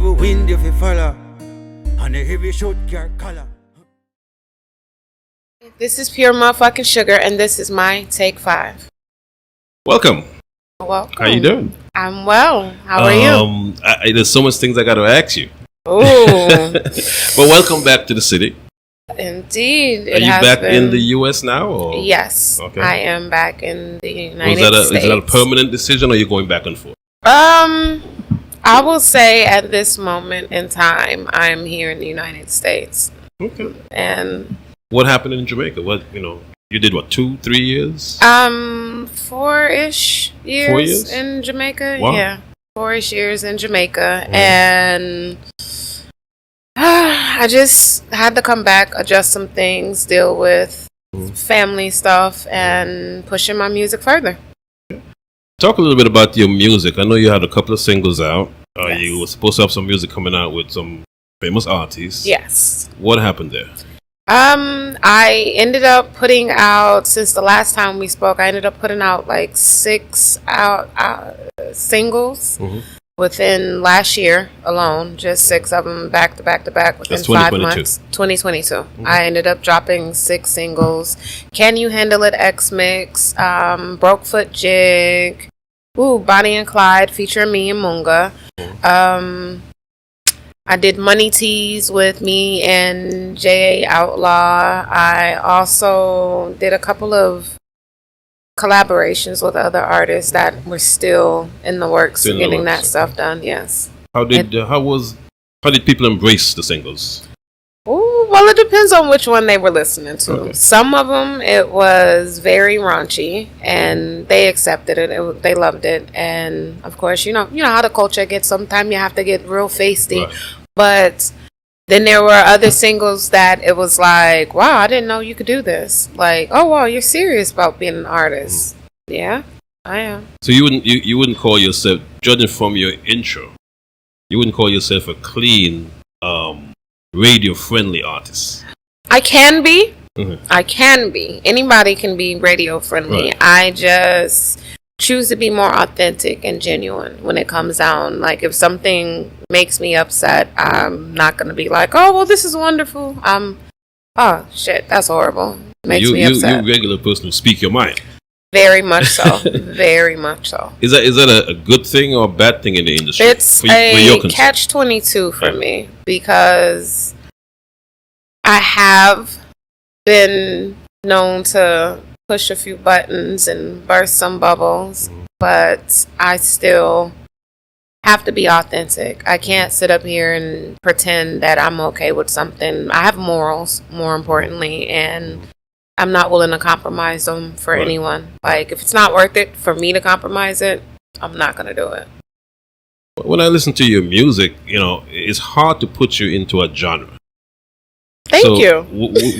heavy wind if you follow, and a heavy shot your color. This is pure motherfucking sugar, and this is my take 5. Welcome. Welcome. How you doing? I'm well. How are you? There's so much things I got to ask you. Ooh. Well, welcome back to the city. Indeed. Are you back in the U.S. now? Or? Yes. Okay. I am back in the United States. Is that a permanent decision, or are you going back and forth? I will say at this moment in time, I'm here in the United States. Okay. And what happened in Jamaica? You did 2-3 years? 4-ish years, 4 years in Jamaica. Wow. Yeah, 4-ish years in Jamaica, and I just had to come back, adjust some things, deal with family stuff, and pushing my music further. Talk a little bit about your music. I know you had a couple of singles out. Yes. You were supposed to have some music coming out with some famous artists. Yes. What happened there? I ended up putting out, since the last time we spoke, I ended up putting out like 6 singles within last year alone. Just 6 of them back to back to back within 5 months. 2022. I ended up dropping 6 singles. Can You Handle It? X-Mix, Brokefoot Jig, Bonnie and Clyde featuring me and Munga. I did Money Teas with me and J.A. Outlaw. I also did a couple of collaborations with other artists that were still in the works of getting that stuff done. Yes. How did people embrace the singles? Well, it depends on which one they were listening to. Okay. Some of them, it was very raunchy, and they accepted it. They loved it, and of course, you know how the culture gets. Sometimes you have to get real feisty, right. But then there were other singles that it was like, wow, I didn't know you could do this. Like, oh wow, you're serious about being an artist. Yeah, I am. So you wouldn't call yourself, judging from your intro, you wouldn't call yourself a clean, radio-friendly artist? I can be. I can be. Anybody can be radio-friendly. Right. I just choose to be more authentic and genuine when it comes down. Like, if something makes me upset, I'm not going to be like, oh, well, this is wonderful. Oh, shit, that's horrible. Makes me upset. You're a regular person who speak your mind. Very much so. Very much so. Is that a good thing or a bad thing in the industry? It's a catch-22 for me, because I have been known to push a few buttons and burst some bubbles, but I still have to be authentic. I can't sit up here and pretend that I'm okay with something. I have morals, more importantly, and I'm not willing to compromise them for anyone. Like, if it's not worth it for me to compromise it, I'm not going to do it. When I listen to your music, it's hard to put you into a genre. Thank you.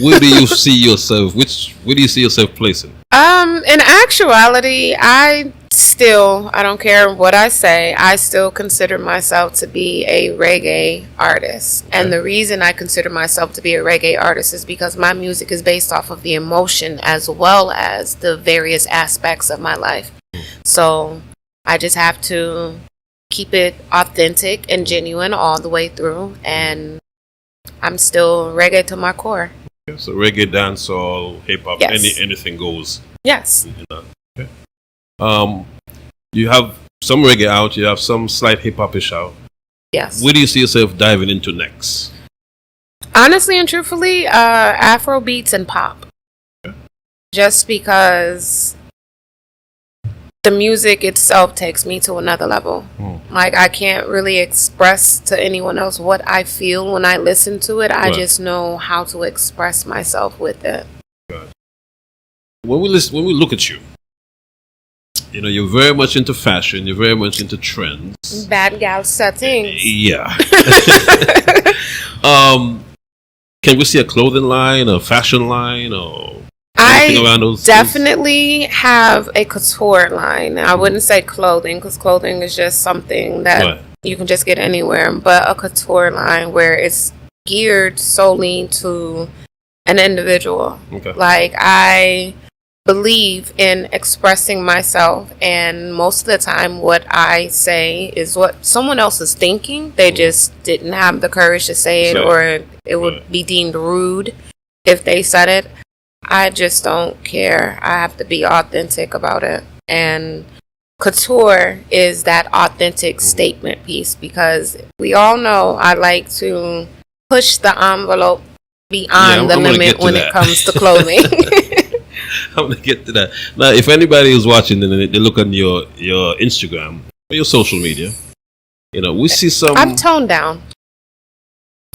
Where do you see yourself? Where do you see yourself placing? In actuality, I don't care what I say, I still consider myself to be a reggae artist. Okay. And the reason I consider myself to be a reggae artist is because my music is based off of the emotion as well as the various aspects of my life. So I just have to keep it authentic and genuine all the way through, and I'm still reggae to my core. Okay, so reggae, dancehall, hip hop, yes. Anything goes. Yes. Okay. You have some reggae out. You have some slight hip hop-ish out. Yes. Where do you see yourself diving into next? Honestly and truthfully, Afro beats and pop. Okay. Just because the music itself takes me to another level. Like, I can't really express to anyone else what I feel when I listen to it. I just know how to express myself with it. Good. When we look at you, you're very much into fashion. You're very much into trends. Bad gal settings. Yeah. Can we see a clothing line, a fashion line, or anything around those definitely things? Have a couture line. I wouldn't say clothing, because clothing is just something that you can just get anywhere. But a couture line where it's geared solely to an individual. Okay. Like, I believe in expressing myself, and most of the time what I say is what someone else is thinking. They just didn't have the courage to say it, or it would be deemed rude if they said it. I just don't care. I have to be authentic about it. And couture is that authentic statement piece, because we all know I like to push the envelope beyond the limit when it comes to clothing. I'm gonna get to that. Now, if anybody is watching and they look on your Instagram or your social media, we see some. I've toned down.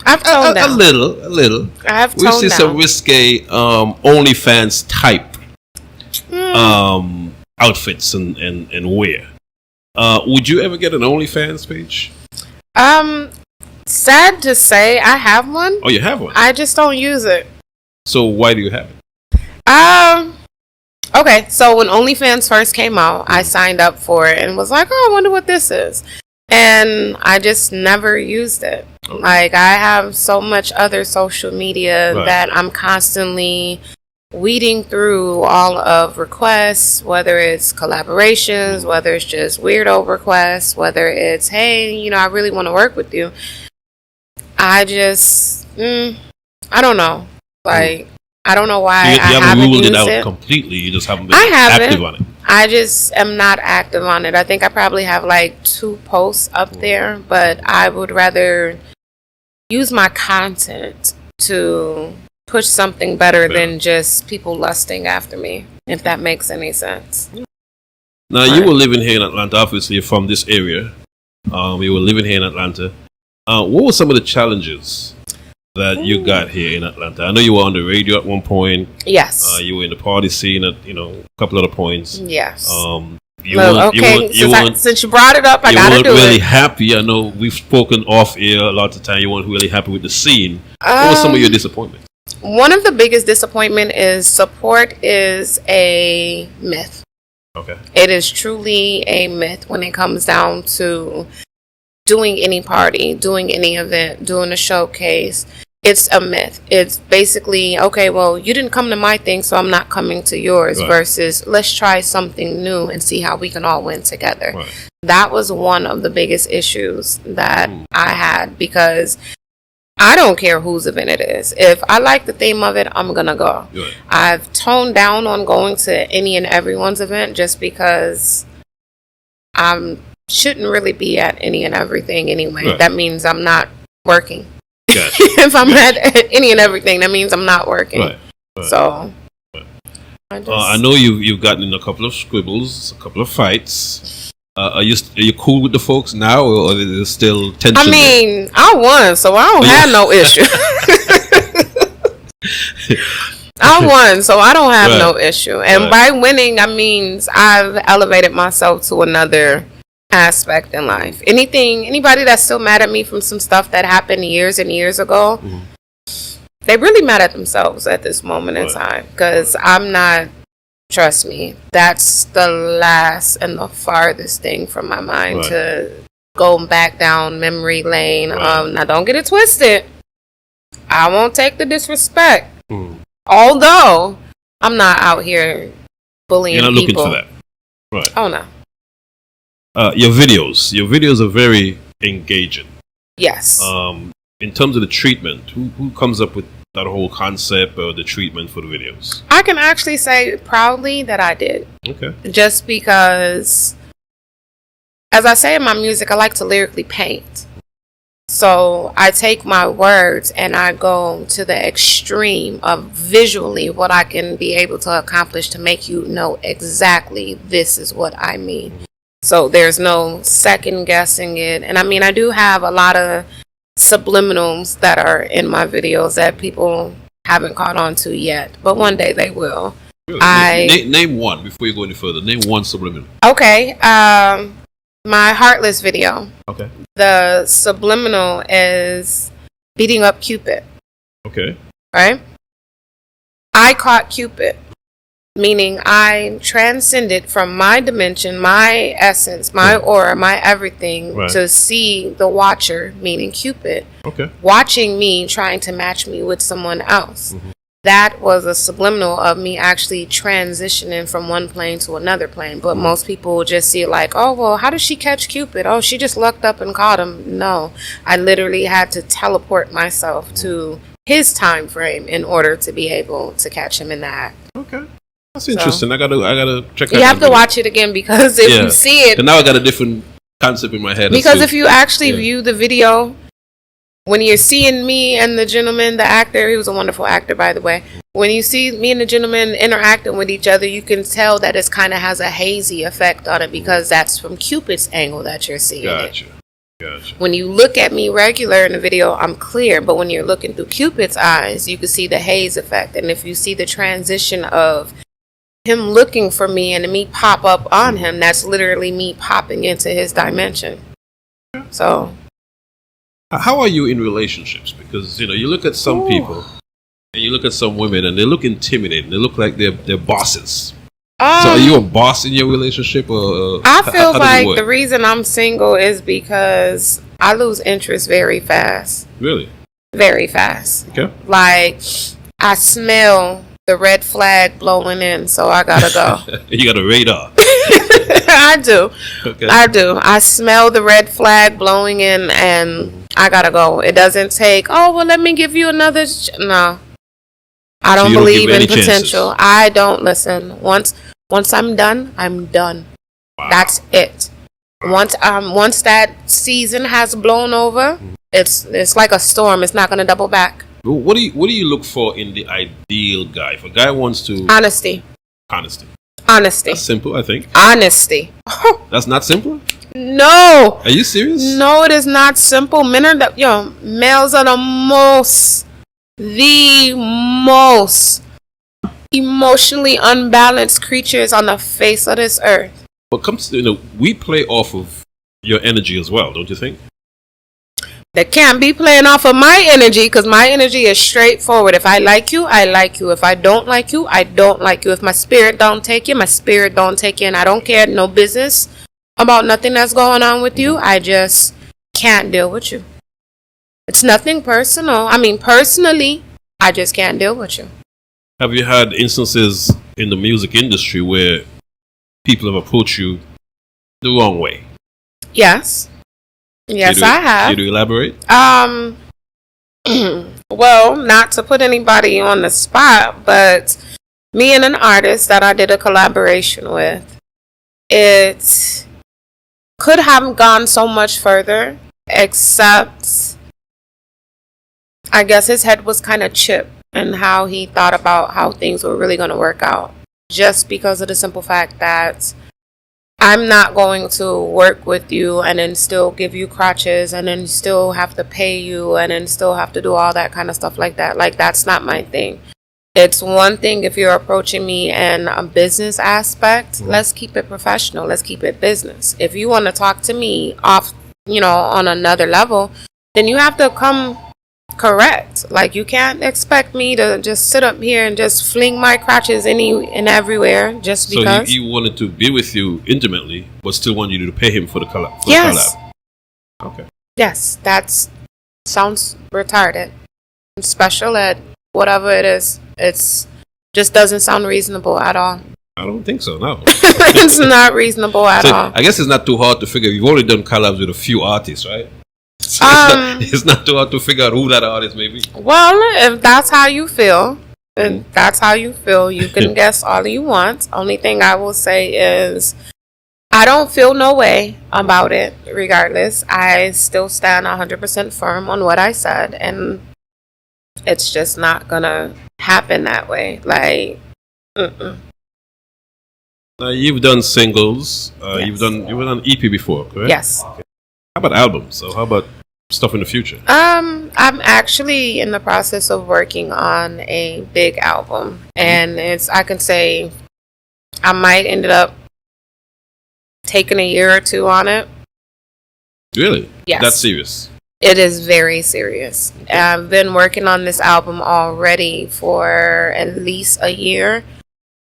A little. I have toned down. We see down. some risque OnlyFans type outfits and wear. Would you ever get an OnlyFans page? Sad to say, I have one. Oh, you have one? I just don't use it. So why do you have it? Okay, so when OnlyFans first came out, I signed up for it and was like, oh, I wonder what this is. And I just never used it. Okay. Like, I have so much other social media that I'm constantly weeding through all of requests, whether it's collaborations, whether it's just weirdo requests, whether it's, hey, I really want to work with you. I just, I don't know. Like, I don't know why you I haven't ruled used it out it completely. You just haven't been active on it. I just am not active on it. I think I probably have like 2 posts up there, but I would rather use my content to push something better than just people lusting after me, if that makes any sense. Now, you were living here in Atlanta. Obviously, you're from this area. You were living here in Atlanta. What were some of the challenges that you got here in Atlanta? I know you were on the radio at one point. Yes. You were in the party scene at a couple other points. Yes. Since you brought it up, I gotta do it. You weren't really happy. I know we've spoken off air a lot of time. You weren't really happy with the scene. What were some of your disappointments? One of the biggest disappointment is support is a myth. Okay. It is truly a myth when it comes down to doing any party, doing any event, doing a showcase. It's a myth. It's basically, okay, well, you didn't come to my thing, so I'm not coming to yours, versus let's try something new and see how we can all win together. Right. That was one of the biggest issues that I had, because I don't care whose event it is. If I like the theme of it, I'm going to go. Right. I've toned down on going to any and everyone's event just because I shouldn't really be at any and everything anyway. Right. That means I'm not working. Gotcha. If I'm at any and everything, that means I'm not working. Right. So, I know you've gotten in a couple of squibbles, a couple of fights. Are you cool with the folks now, or is there still tension? I mean, I won, so I don't have no issue. I won, so I don't have no issue. And by winning, I mean I've elevated myself to another aspect in life. Anybody that's still mad at me from some stuff that happened years and years ago, they really mad at themselves at this moment in time, because I'm not. Trust me, that's the last and the farthest thing from my mind to go back down memory lane. Now don't get it twisted, I won't take the disrespect, although I'm not out here bullying people. You're not looking for that, right? Oh no. Your videos are very engaging. Yes. In terms of the treatment, who comes up with that whole concept or the treatment for the videos? I can actually say proudly that I did. Okay. Just because, as I say in my music, I like to lyrically paint. So I take my words and I go to the extreme of visually what I can be able to accomplish to make you know exactly this is what I mean. So there's no second guessing it. And I mean, I do have a lot of subliminals that are in my videos that people haven't caught on to yet, but one day they will. Really? Name one before you go any further. Name one subliminal. Okay. My Heartless video. Okay. The subliminal is beating up Cupid. Okay. Right? I caught Cupid. Meaning I transcended from my dimension, my essence, my aura, my everything to see the watcher, meaning Cupid, watching me trying to match me with someone else. that was a subliminal of me actually transitioning from one plane to another plane. But most people will just see it like, oh, well, how did she catch Cupid? Oh, she just lucked up and caught him. No, I literally had to teleport myself to his time frame in order to be able to catch him in the act. Okay. That's interesting. I gotta check that out. You have to watch it again, because if you see it... And now I got a different concept in my head. Because if you actually view the video... When you're seeing me and the gentleman, the actor, he was a wonderful actor, by the way. When you see me and the gentleman interacting with each other, you can tell that it kind of has a hazy effect on it, because that's from Cupid's angle that you're seeing it. Gotcha. When you look at me regular in the video, I'm clear. But when you're looking through Cupid's eyes, you can see the haze effect. And if you see the transition of him looking for me and me pop up on him, that's literally me popping into his dimension. So... How are you in relationships? Because, you look at some people and you look at some women and they look intimidating. They look like they're bosses. So are you a boss in your relationship? Or I feel like the reason I'm single is because I lose interest very fast. Really? Very fast. Okay. Like, I smell the red flag blowing in, so I gotta go. You got a radar. I do. Okay. I do. I smell the red flag blowing in, and I gotta go. It doesn't take, oh, well, let me give you another... No. I don't believe in potential. Chances. I don't listen. Once I'm done, I'm done. Wow. That's it. Once that season has blown over, it's like a storm. It's not gonna double back. What do you look for in the ideal guy? If a guy wants to... Honesty. That's simple, I think. Honesty. That's not simple? No. Are you serious? No, it is not simple. Males are the most emotionally unbalanced creatures on the face of this earth. But we play off of your energy as well, don't you think? They can't be playing off of my energy, because my energy is straightforward. If I like you, I like you. If I don't like you, I don't like you. If my spirit don't take you, my spirit don't take you. And I don't care, no business about nothing that's going on with you. I just can't deal with you. It's nothing personal. I mean, personally, I just can't deal with you. Have you had instances in the music industry where people have approached you the wrong way? Yes. Yes, I have. Can you elaborate? Well, not to put anybody on the spot, but me and an artist that I did a collaboration with, it could have gone so much further, except I guess his head was kind of chipped and how he thought about how things were really going to work out, just because of the simple fact that I'm not going to work with you and then still give you crutches and then still have to pay you and then still have to do all that kind of stuff like that. Like, that's not my thing. It's one thing if you're approaching me in a business aspect, let's keep it professional. Let's keep it business. If you want to talk to me off, on another level, then you have to come correct. Like, you can't expect me to just sit up here and just fling my crotches any and everywhere just because. So he wanted to be with you intimately, but still want you to pay him for the collab. Yes. Okay. Yes, that sounds retarded. Special ed, whatever it is, it's just doesn't sound reasonable at all. I don't think so, no. It's not reasonable at all. I guess it's not too hard to figure. You've already done collabs with a few artists, right? So it's not too hard to figure out who that artist may be. Well, if that's how you feel, then that's how you feel. You can guess all you want. Only thing I will say is I don't feel no way about it regardless. I still stand 100% firm on what I said, and it's just not gonna happen that way. Like, Now, you've done singles. Yes. You've done EP before, correct? Yes. Okay. How about albums? So how about stuff in the future? I'm actually in the process of working on a big album, and I can say I might end up taking a year or two on it. Really? Yes. That's serious. It is very serious. I've been working on this album already for at least a year.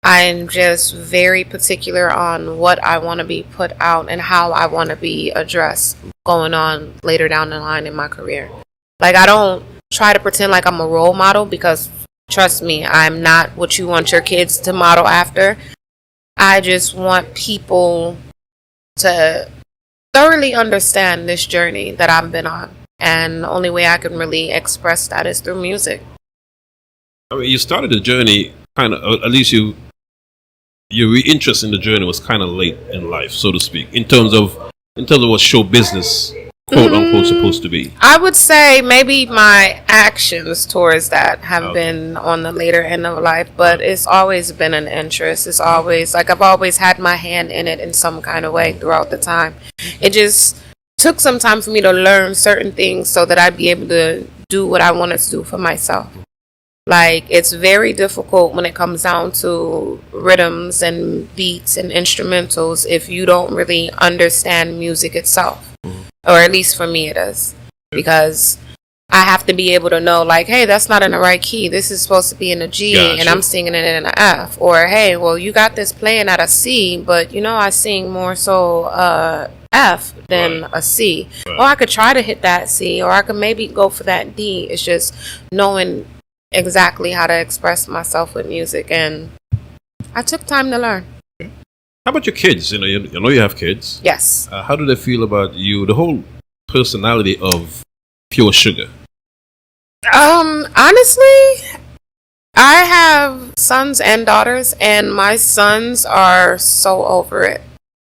I'm just very particular on what I want to be put out and how I want to be addressed going on later down the line in my career. Like, I don't try to pretend like I'm a role model, because Trust me, I'm not what you want your kids to model after. I just want people to thoroughly understand this journey that I've been on. And the only way I can really express that is through music. I mean, you started the journey kind of, at least your interest in the journey was kind of late in life, so to speak, in terms of what show business, quote unquote, supposed to be. I would say maybe my actions towards that have been on the later end of life, but it's always been an interest. It's always like I've always had my hand in it in some kind of way throughout the time. It just took some time for me to learn certain things so that I'd be able to do what I wanted to do for myself. Like, it's very difficult when it comes down to rhythms and beats and instrumentals if you don't really understand music itself. Or at least for me it is. Because I have to be able to know, like, hey, that's not in the right key. This is supposed to be in a G, and I'm singing it in an F. Or, hey, well, you got this playing at a C, but, I sing more so F than a C. Right. Or I could try to hit that C, or I could maybe go for that D. It's just knowing exactly how to express myself with music, and I took time to learn. How about your kids? You know you have kids. Yes. How do they feel about you? The whole personality of Pure Sugar. Honestly, I have sons and daughters, and my sons are so over it.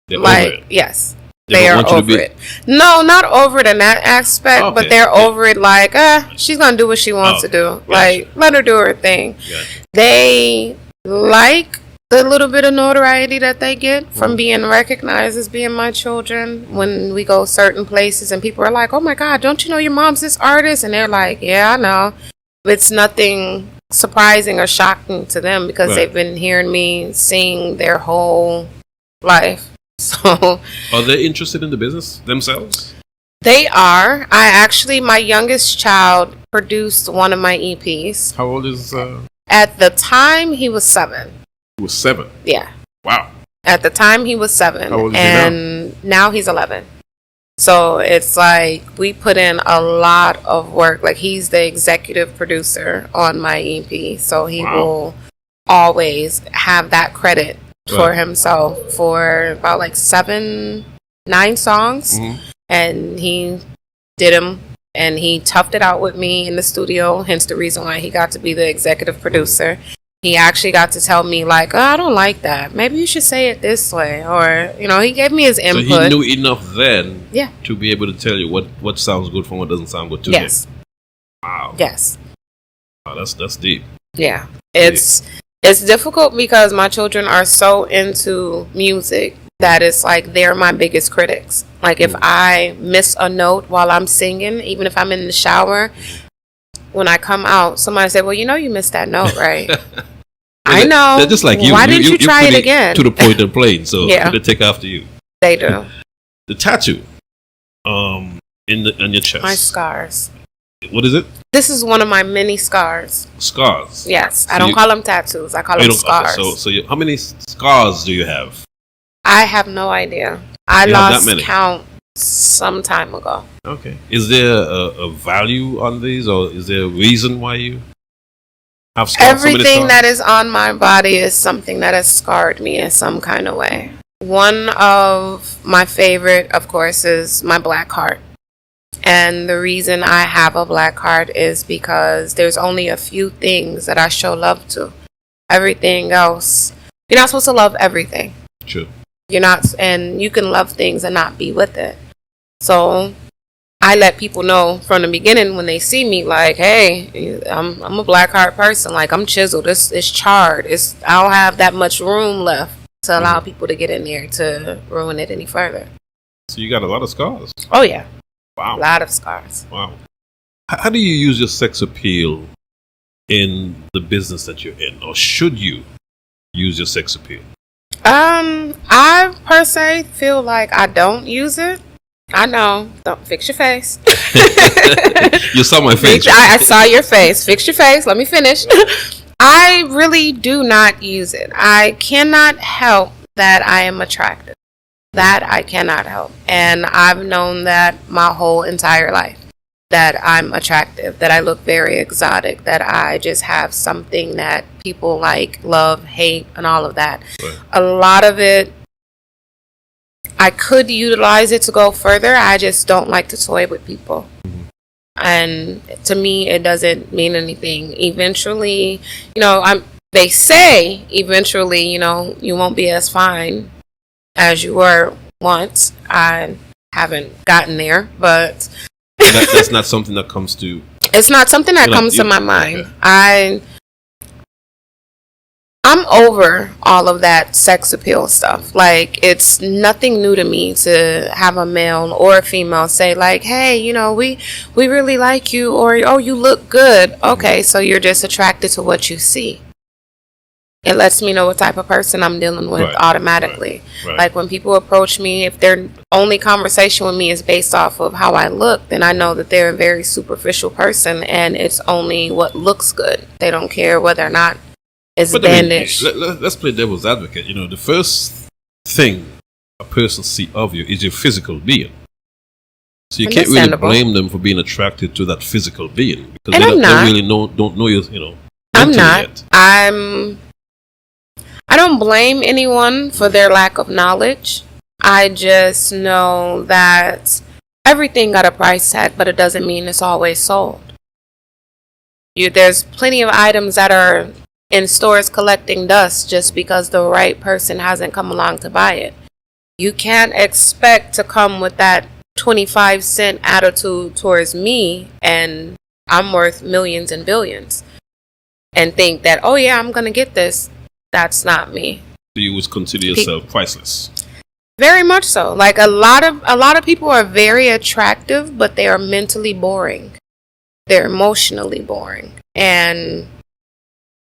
They're over it. Yes. They are over it. No, not over it in that aspect, but they're over it like, she's going to do what she wants to do. Gotcha. Like, let her do her thing. Gotcha. They like the little bit of notoriety that they get from being recognized as being my children when we go certain places and people are like, oh my God, don't you know your mom's this artist? And they're like, yeah, I know. It's nothing surprising or shocking to them because they've been hearing me sing their whole life. So, are they interested in the business themselves? They are. My youngest child produced one of my EPs. How old is? At the time, he was 7. He was 7. Yeah. Wow. At the time, he was 7, how old is and he now? Now he's 11. So it's like we put in a lot of work. Like, he's the executive producer on my EP, so he will always have that credit for himself for about like 7-9 songs. And he did them, and he toughed it out with me in the studio, hence the reason why he got to be the executive producer. He actually got to tell me, like, I don't like that, maybe you should say it this way, or he gave me his input. So he knew enough then to be able to tell you what sounds good from what doesn't sound good to him. Wow. Yes. Wow, that's deep. Yeah. It's difficult because my children are so into music that it's like they're my biggest critics. Like, if I miss a note while I'm singing, even if I'm in the shower, when I come out, somebody said, well, you missed that note, right? I know. They're just like you. Why didn't you try it again? To the point of playing, so they take after you. They do. The tattoo on your chest. My scars. What is it? This is one of my many scars. Scars? Yes. I don't call them tattoos. I call them scars. Okay, so how many scars do you have? I have no idea. I lost count some time ago. Okay. Is there a value on these, or is there a reason why you have scars? Everything that is on my body is something that has scarred me in some kind of way. One of my favorite, of course, is my black heart. And the reason I have a black heart is because there's only a few things that I show love to. Everything else, you're not supposed to love everything. True. You're not, and you can love things and not be with it. So I let people know from the beginning when they see me, like, hey, I'm a black heart person. Like, I'm chiseled. It's charred. I don't have that much room left to allow people to get in there to ruin it any further. So you got a lot of scars. Oh yeah. Wow. A lot of scars. Wow. How do you use your sex appeal in the business that you're in, or should you use your sex appeal? I per se feel like I don't use it. I know. Don't fix your face. You saw my face. I saw your face. Fix your face. Let me finish. I really do not use it. I cannot help that I am attractive. That I cannot help. And I've known that my whole entire life. that I'm attractive, that I look very exotic, that I just have something that people like, love, hate, and all of that. Right. A lot of it, I could utilize it to go further. I just don't like to toy with people. And to me, it doesn't mean anything. Eventually, they say eventually, you won't be as fine as you were once. I haven't gotten there, but that's not something that comes to. It's not something that comes to my mind. Okay. I'm over all of that sex appeal stuff. Like, it's nothing new to me to have a male or a female say, like, hey, we really like you, or, oh, you look good. Okay, so you're just attracted to what you see. It lets me know what type of person I'm dealing with automatically. Right. Like, when people approach me, if their only conversation with me is based off of how I look, then I know that they're a very superficial person, and it's only what looks good. They don't care whether or not it's bandaged. Let's play devil's advocate. The first thing a person sees of you is your physical being. So you can't really blame them for being attracted to that physical being, because they really don't know you. I'm not. Yet. I don't blame anyone for their lack of knowledge. I just know that everything got a price tag, but it doesn't mean it's always sold. There's plenty of items that are in stores collecting dust just because the right person hasn't come along to buy it. You can't expect to come with that 25-cent attitude towards me, and I'm worth millions and billions, and think that, oh yeah, I'm gonna get this. That's not me. So you would consider yourself priceless? Very much so. Like, a lot of people are very attractive, but they are mentally boring. They're emotionally boring, and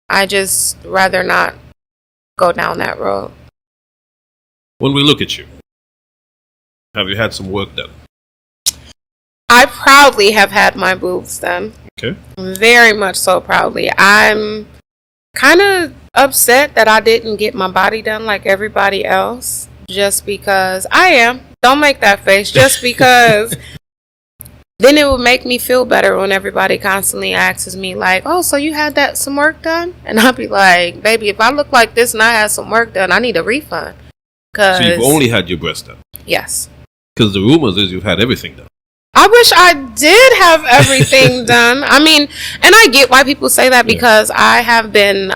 I just rather not go down that road. When we look at you, have you had some work done? I proudly have had my boobs done. Okay. Very much so proudly. I'm kind of upset that I didn't get my body done like everybody else, just because don't make that face, just because then it would make me feel better when everybody constantly asks me, like, oh, so you had some work done? And I'll be like, baby, if I look like this and I had some work done, I need a refund. So you've only had your breast done? Yes. Because the rumors is you've had everything done. I wish I did have everything done. I mean, and I get why people say that, because I have been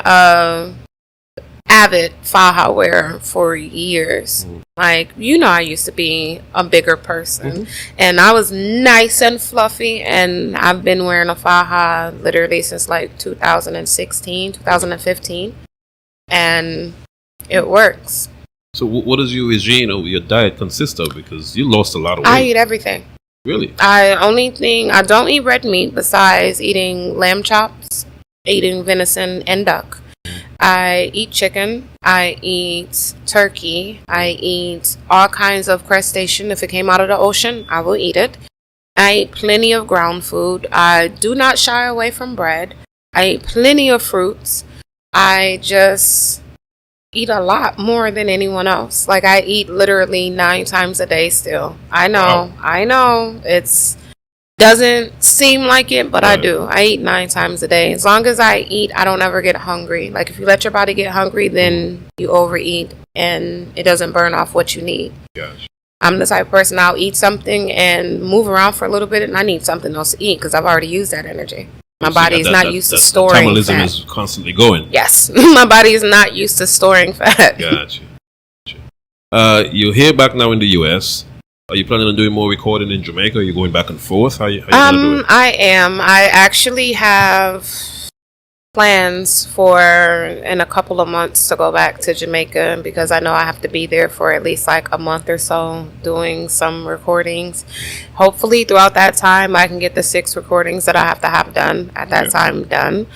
avid faja wearer for years. Like, I used to be a bigger person, and I was nice and fluffy, and I've been wearing a faja literally since like 2015, and it works. So what does your regime or your diet consist of? Because you lost a lot of weight. I eat everything. Really? I don't eat red meat besides eating lamb chops, eating venison and duck. I eat chicken. I eat turkey. I eat all kinds of crustacean. If it came out of the ocean, I will eat it. I eat plenty of ground food. I do not shy away from bread. I eat plenty of fruits. I just eat a lot more than anyone else. Like, I eat literally 9 times a day still. I know. It's doesn't seem like it, but I do. I eat 9 times a day. As long as I eat, I don't ever get hungry. Like, if you let your body get hungry, then you overeat, and it doesn't burn off what you need. Gosh. I'm the type of person, I'll eat something and move around for a little bit, and I need something else to eat because I've already used that energy. My body is not used to storing metabolism fat. is constantly going. Yes. My body is not used to storing fat. Gotcha. You're here back now in the U.S. Are you planning on doing more recording in Jamaica? Are you going back and forth? How you going to do it? I am. I actually have plans for in a couple of months to go back to Jamaica, because I know I have to be there for at least like a month or so doing some recordings. Hopefully throughout that time I can get the 6 recordings that I have to have done at that time done.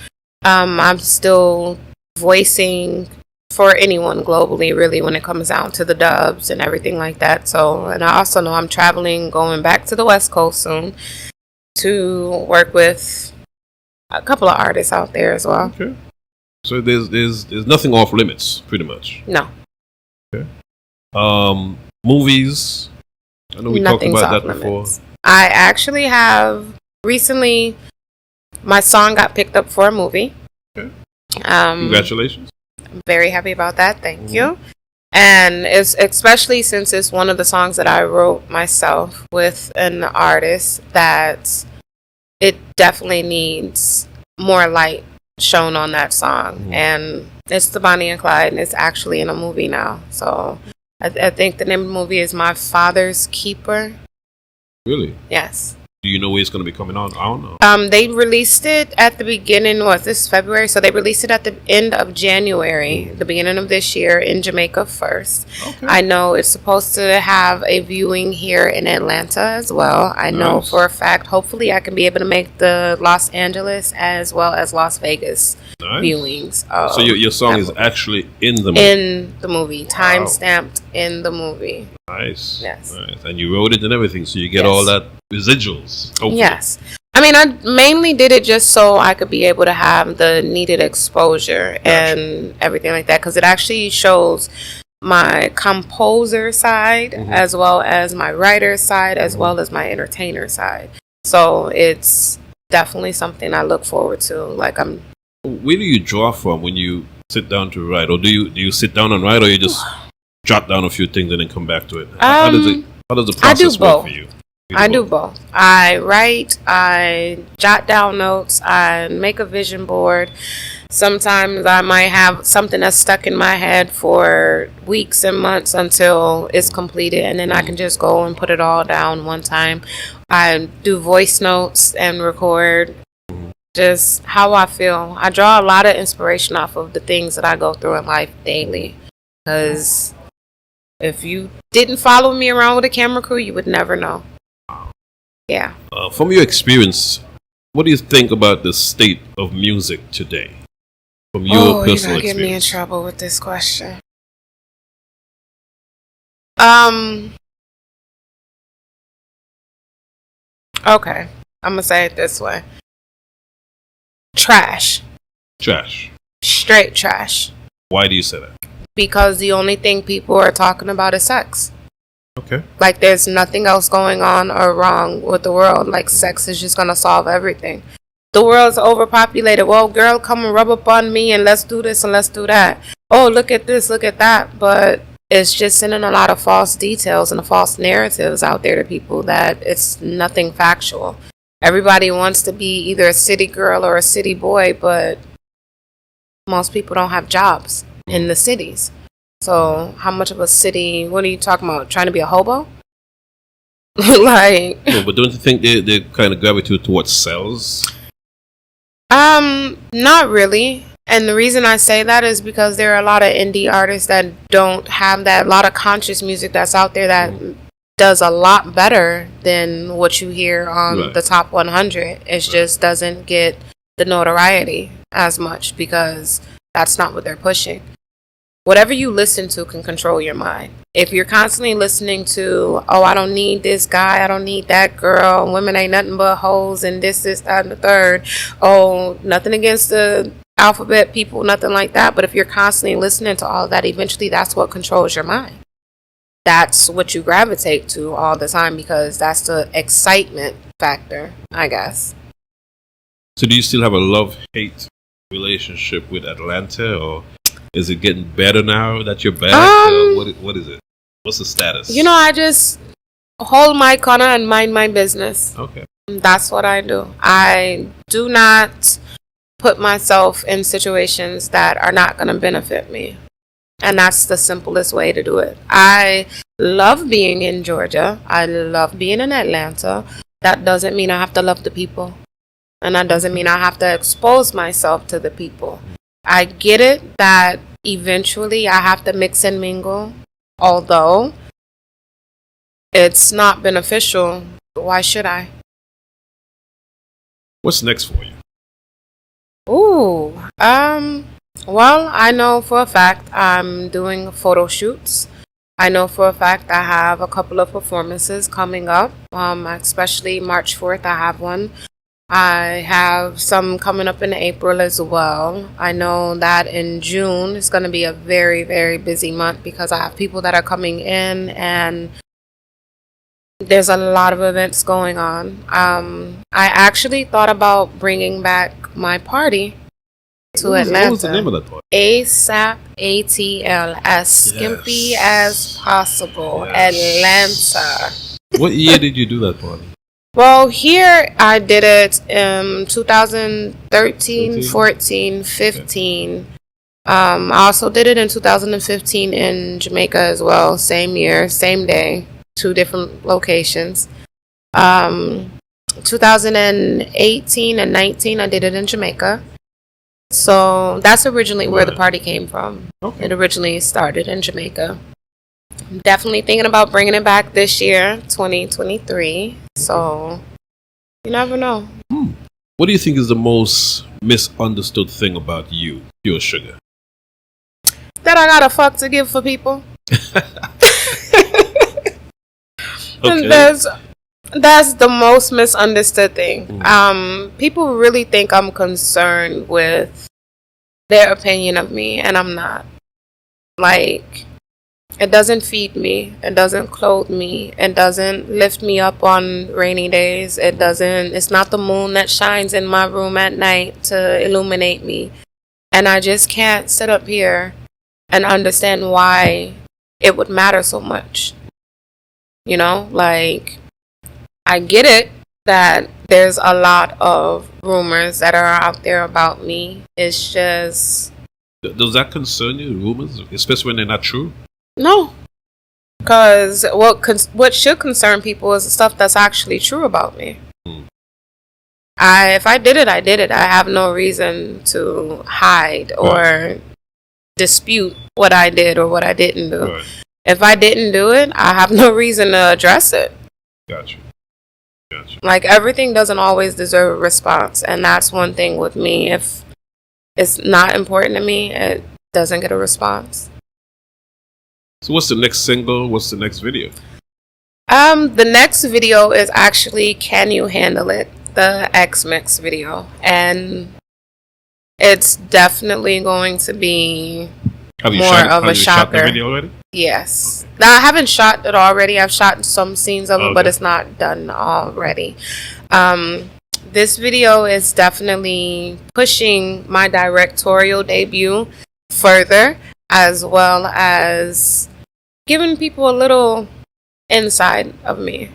I'm still voicing for anyone globally, really, when it comes down to the dubs and everything like that. So, and I also know I'm traveling, going back to the West Coast soon to work with a couple of artists out there as well. Okay. So there's nothing off limits, pretty much. No. Okay. Movies. I know we talked about that before. I actually have recently my song got picked up for a movie. Okay. Congratulations. I'm very happy about that. Thank you. And it's especially since it's one of the songs that I wrote myself with an artist that it definitely needs more light shown on that song. And it's the Bonnie and Clyde, and it's actually in a movie now. So I think the name of the movie is My Father's Keeper. Really? Yes. Do you know where it's going to be coming on? I don't know. They released it at the beginning, this February? So they released it at the end of January, the beginning of this year in Jamaica first. Okay. I know it's supposed to have a viewing here in Atlanta as well. I know for a fact, hopefully I can be able to make the Los Angeles as well as Las Vegas viewings. So your song is actually in the movie? In the movie. Time-stamped in the movie. Nice. Yes. Nice. And you wrote it and everything, so you get all that residuals. Hopefully. Yes. I mean, I mainly did it just so I could be able to have the needed exposure and everything like that, because it actually shows my composer side as well as my writer side as well as my entertainer side. So it's definitely something I look forward to. Where do you draw from when you sit down to write, or do you sit down and write, or you just jot down a few things and then come back to it? How does the process work for you? I do both. I write, I jot down notes, I make a vision board. Sometimes I might have something that's stuck in my head for weeks and months until it's completed, and then I can just go and put it all down one time. I do voice notes and record just how I feel. I draw a lot of inspiration off of the things that I go through in life daily, because if you didn't follow me around with a camera crew, you would never know. Yeah. From your experience, what do you think about the state of music today? From your personal experience. You're gonna get me in trouble with this question. Okay. I'm gonna say it this way. Trash. Trash. Straight trash. Why do you say that? Because the only thing people are talking about is sex. Okay. Like, there's nothing else going on or wrong with the world. Like, sex is just gonna solve everything. The world's overpopulated. Well, girl, come and rub up on me and let's do this and let's do that. Oh, look at this, look at that. But it's just sending a lot of false details and false narratives out there to people that it's nothing factual. Everybody wants to be either a city girl or a city boy, but most people don't have jobs in the cities. So how much of a city, what are you talking about? Trying to be a hobo? Like, no, but don't you think they kind of gravitate towards sales? Not really. And the reason I say that is because there are a lot of indie artists that don't have that, a lot of conscious music that's out there that does a lot better than what you hear on the top 100. It just doesn't get the notoriety as much because that's not what they're pushing. Whatever you listen to can control your mind. If you're constantly listening to, oh, I don't need this guy, I don't need that girl, women ain't nothing but hoes, and this, that, and the third. Oh, nothing against the alphabet people, nothing like that. But if you're constantly listening to all of that, eventually that's what controls your mind. That's what you gravitate to all the time because that's the excitement factor, I guess. So do you still have a love-hate relationship with Atlanta, or is it getting better now that you're back? What is it? What's the status? I just hold my corner and mind my business. Okay. That's what I do. I do not put myself in situations that are not going to benefit me. And that's the simplest way to do it. I love being in Georgia. I love being in Atlanta. That doesn't mean I have to love the people. And that doesn't mean I have to expose myself to the people. I get it that eventually I have to mix and mingle, although it's not beneficial. Why should I? What's next for you? Well, I know for a fact I'm doing photo shoots. I know for a fact I have a couple of performances coming up, especially March 4th I have one. I have some coming up in April as well. I know that in June it's going to be a very, very busy month because I have people that are coming in and There's a lot of events going on. I actually thought about bringing back my party to Atlanta. What was the name of that party? ASAP ATL, as skimpy as possible. Atlanta. What year did you do that party? Well, here I did it in 2013, 14, 15. I also did it in 2015 in Jamaica as well. Same year, same day, 2 different locations. 2018 and 19, I did it in Jamaica. So that's originally where the party came from. Okay. It originally started in Jamaica. I'm definitely thinking about bringing it back this year, 2023. So you never know. What do you think is the most misunderstood thing about you, Pure Sugar? That I got a fuck to give for people. Okay. That's the most misunderstood thing. People really think I'm concerned with their opinion of me, and I'm not. Like, it doesn't feed me, it doesn't clothe me, it doesn't lift me up on rainy days. It's not the moon that shines in my room at night to illuminate me. And I just can't sit up here and understand why it would matter so much. You know, like, I get it that there's a lot of rumors that are out there about me. It's just... Does that concern you, rumors, especially when they're not true? No. Because what should concern people is the stuff that's actually true about me. If I did it, I did it. I have no reason to hide or dispute what I did or what I didn't do. Right. If I didn't do it, I have no reason to address it. Gotcha. Like, everything doesn't always deserve a response, and that's one thing with me. If it's not important to me, it doesn't get a response. So what's the next single? What's the next video? The next video is actually Can You Handle It? The X-Mix video. And it's definitely going to be more of a shocker. Shot the video already? Yes. Okay. Now, I haven't shot it already. I've shot some scenes of it, but it's not done already. This video is definitely pushing my directorial debut further, as well as giving people a little inside of me.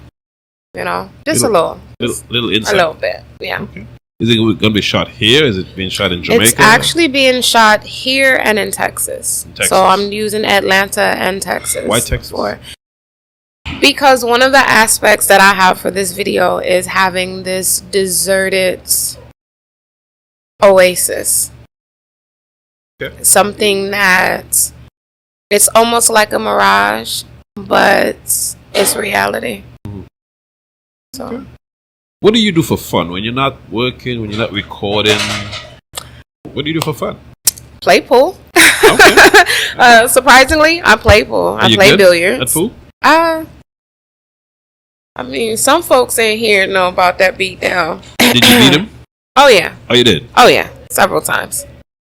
You know, just a little inside. A little bit, yeah. Okay. Is it going to be shot here? Is it being shot in Jamaica? It's actually being shot here and in Texas. So I'm using Atlanta and Texas. Why Texas? Because one of the aspects that I have for this video is having this deserted oasis. Okay. Something that it's almost like a mirage, but it's reality. Mm-hmm. So. Okay. What do you do for fun when you're not working, when you're not recording? What do you do for fun? Play pool. Okay. Surprisingly, I play pool. I play billiards. At pool? I mean, some folks in here know about that beat down. Did you beat him? Oh, yeah. Oh, you did? Oh, yeah. Several times.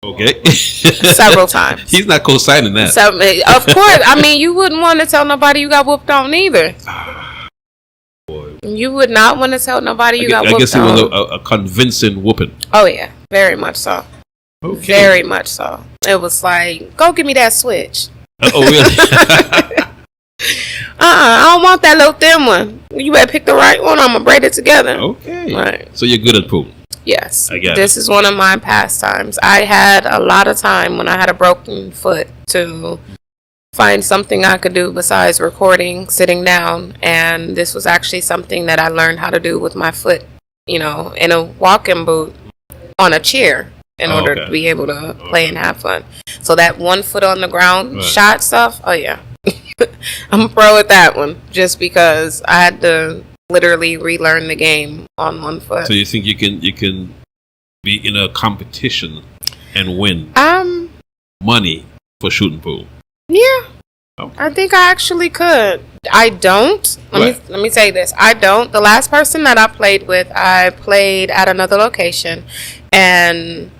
Okay. Several times. He's not co-signing that. Of course. I mean, you wouldn't want to tell nobody you got whooped on either. Boy. You would not want to tell nobody you got whooped on. I guess it was a convincing whooping. Oh, yeah. Very much so. Okay. Very much so. It was like, go give me that switch. Oh, really? I don't want that little thin one. You better pick the right one. I'm going to braid it together. Okay. Right. So you're good at pool? Yes. This is one of my pastimes. I had a lot of time when I had a broken foot to find something I could do besides recording, sitting down. And this was actually something that I learned how to do with my foot, you know, in a walking boot on a chair in order to be able to play and have fun. So that 1 foot on the ground shot stuff, oh yeah. I'm a pro at that one just because I had to literally relearn the game on 1 foot. So you think you can be in a competition and win money for shooting pool? Yeah. Okay. I think I actually could. I don't. Let me say this. I don't. The last person that I played with, I played at another location, and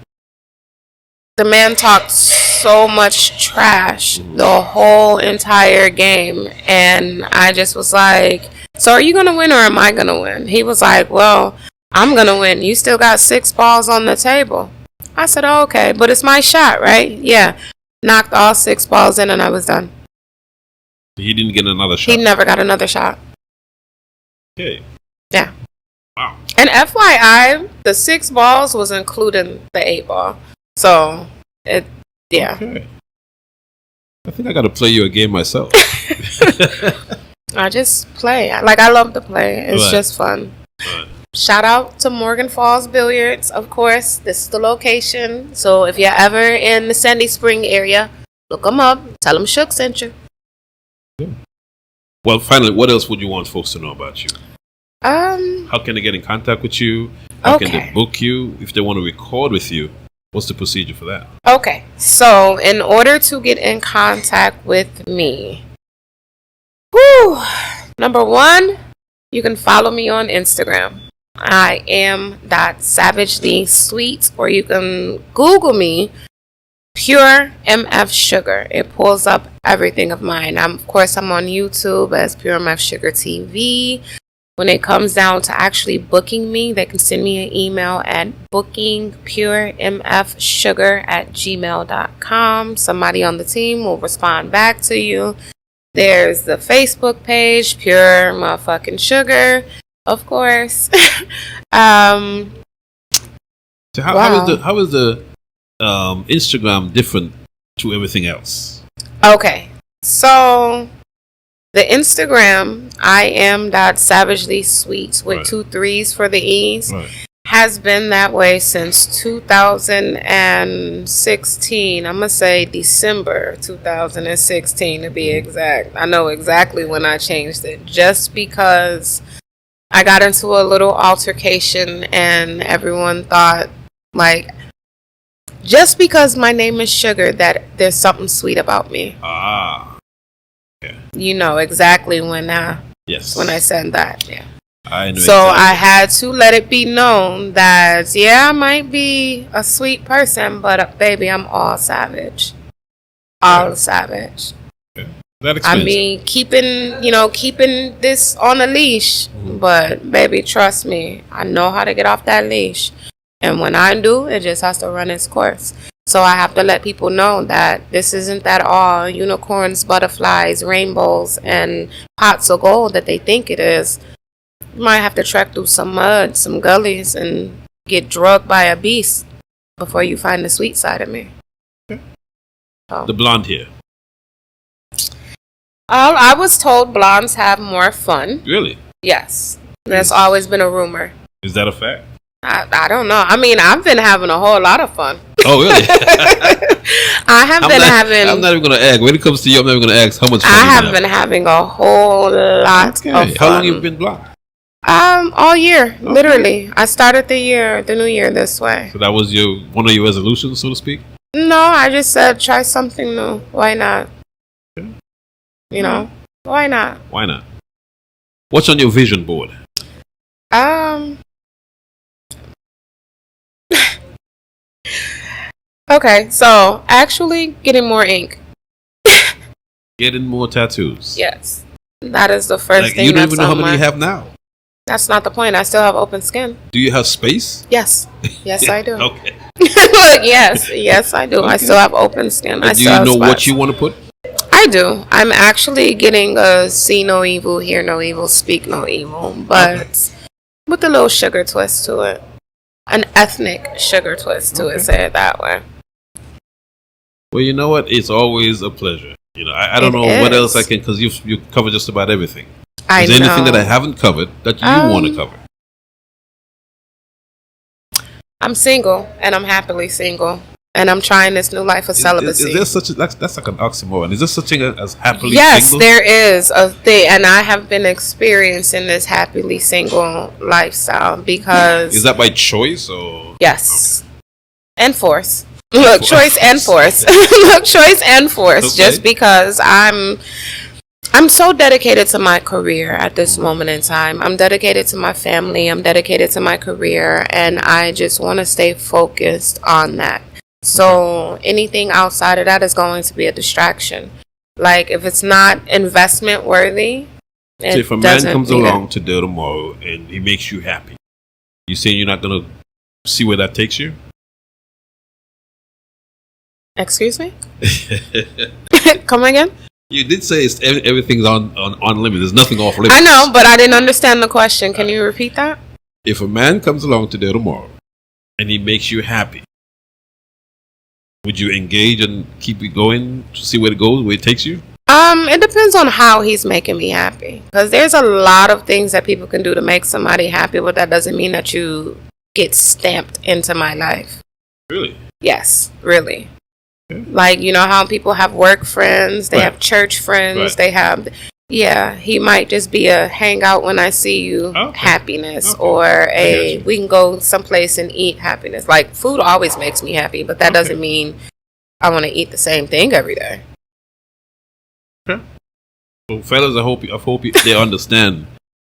the man talked so much trash the whole entire game, and I just was like, So are you going to win or am I going to win? He was like, well, I'm going to win. You still got 6 balls on the table. I said, oh, okay, but it's my shot, right? Yeah. Knocked all 6 balls in and I was done. He didn't get another shot. He never got another shot. Okay. Yeah. Wow. And FYI, the 6 balls was including the 8 ball. So, yeah. Okay. I think I got to play you a game myself. I just play. I love to play. It's just fun. Right. Shout out to Morgan Falls Billiards, of course. This is the location. So if you're ever in the Sandy Spring area, look them up. Tell them Shook sent you. Yeah. Well, finally, what else would you want folks to know about you? How can they get in contact with you? How can they book you? If they want to record with you, what's the procedure for that? Okay. So in order to get in contact with me, number 1, you can follow me on Instagram. I am .savagely_sweet, or you can Google me, Pure MF Sugar. It pulls up everything of mine. Of course, I'm on YouTube as Pure MF Sugar TV. When it comes down to actually booking me, they can send me an email at bookingpuremfsugar@gmail.com. Somebody on the team will respond back to you. There's the Facebook page, Pure Motherfucking Sugar, of course. So how is the Instagram different to everything else? Okay, so the Instagram, I am .savagely_sweet with 2 3s for the E's, has been that way since 2016. I'm going to say December 2016 to be exact. I know exactly when I changed it, just because I got into a little altercation and everyone thought, just because my name is Sugar, that there's something sweet about me. Okay. You know exactly when I said that. Yeah. I know. So I had to let it be known that I might be a sweet person, but baby, I'm all savage. All savage. Okay. That explains I mean, keeping this on a leash, but baby, trust me, I know how to get off that leash. And when I do, it just has to run its course. So I have to let people know that this isn't at all unicorns, butterflies, rainbows, and pots of gold that they think it is. You might have to trek through some mud, some gullies, and get drugged by a beast before you find the sweet side of me. Okay. So. The blonde hair. I was told blondes have more fun. Really? Yes. That's always been a rumor. Is that a fact? I don't know. I mean, I've been having a whole lot of fun. Oh, really? I'm not even going to ask. When it comes to you, I'm not even going to ask how much fun I have been having a whole lot of fun. How long have you been blonde? All year, literally. I started the new year this way. So that was one of your resolutions, so to speak? No, I just said try something new. Why not? Okay. Why not? Why not? What's on your vision board? Okay, so actually getting more ink. Getting more tattoos. Yes. That is the first thing. You don't even know how many you have now. That's not the point. I still have open skin. Do you have space? Yes. Yes, I do. Okay. Yes, I do. Okay. I still have open skin. Do you know what you want to put? I do. I'm actually getting a see no evil, hear no evil, speak no evil, but with a little sugar twist to it. An ethnic sugar twist to it, say it that way. Well, you know what? It's always a pleasure. I don't know what else I can, because you cover just about everything. Is there anything that I haven't covered that you want to cover? I'm single, and I'm happily single, and I'm trying this new life of celibacy. Is there such that's like an oxymoron? Is there such thing as happily single? Yes, there is a thing, and I have been experiencing this happily single lifestyle because... Is that by choice or... Yes. Okay. And force. Look, choice and force. Look, choice and force. Okay. Just because I'm so dedicated to my career at this moment in time. I'm dedicated to my family. I'm dedicated to my career. And I just want to stay focused on that. So anything outside of that is going to be a distraction. Like, if it's not investment worthy, So if a man comes along today or tomorrow and he makes you happy, you saying you're not gonna see where that takes you? Excuse me? Come again? You did say everything's on limit. There's nothing off limits. I know, but I didn't understand the question. Can you repeat that? If a man comes along today or tomorrow and he makes you happy, would you engage and keep it going to see where it goes, where it takes you? It depends on how he's making me happy. Because there's a lot of things that people can do to make somebody happy, but that doesn't mean that you get stamped into my life. Really? Yes, really. Okay. Like, you know how people have work friends, they have church friends, they have... Yeah, he might just be a hangout when I see you happiness, or we can go someplace and eat happiness. Like, food always makes me happy, but that doesn't mean I want to eat the same thing every day. Okay. Well, fellas, I hope they understand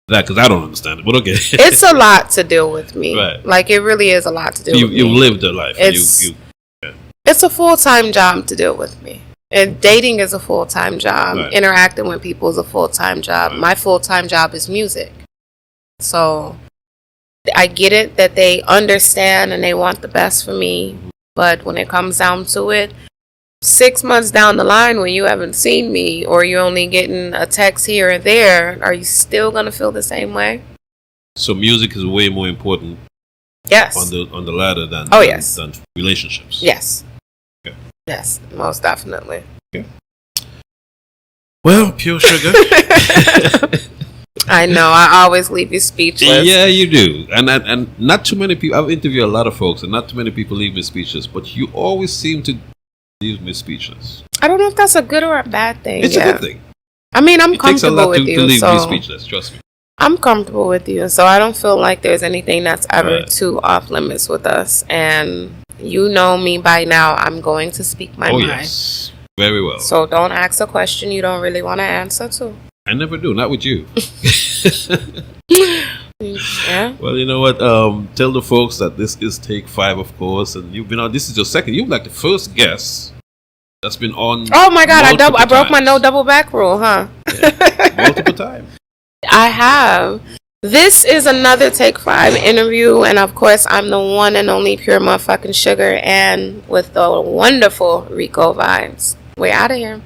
that, because I don't understand it. But okay, it's a lot to deal with me. Right. Like, it really is a lot to deal with me. You've lived a life. It's a full-time job to deal with me. And dating is a full-time job. Right. Interacting with people is a full-time job. Right. My full-time job is music. So I get it that they understand and they want the best for me. But when it comes down to it, 6 months down the line when you haven't seen me, or you're only getting a text here and there, are you still going to feel the same way? So music is way more important. Yes. On the ladder than than relationships. Yes. Okay. Yes, most definitely. Okay. Well, pure sugar. I know. I always leave you speechless. Yeah, you do. And not too many people. I've interviewed a lot of folks, and not too many people leave me speechless. But you always seem to leave me speechless. I don't know if that's a good or a bad thing. It's a good thing. I mean, I'm comfortable with you. To leave me speechless. Trust me. I'm comfortable with you, so I don't feel like there's anything that's ever too off limits with us. And you know me by now. I'm going to speak my mind. Yes. Very well. So don't ask a question you don't really want to answer to. I never do. Not with you. Yeah. Well, you know what? Tell the folks that this is take 5, of course, and you've been on. This is your second. You're like the first guest that's been on. Oh my God! I broke my no double back rule, huh? Yeah, multiple times. I have. This is another Take 5 interview, and of course, I'm the one and only pure motherfucking sugar, and with the wonderful Rico vibes. We're out of here.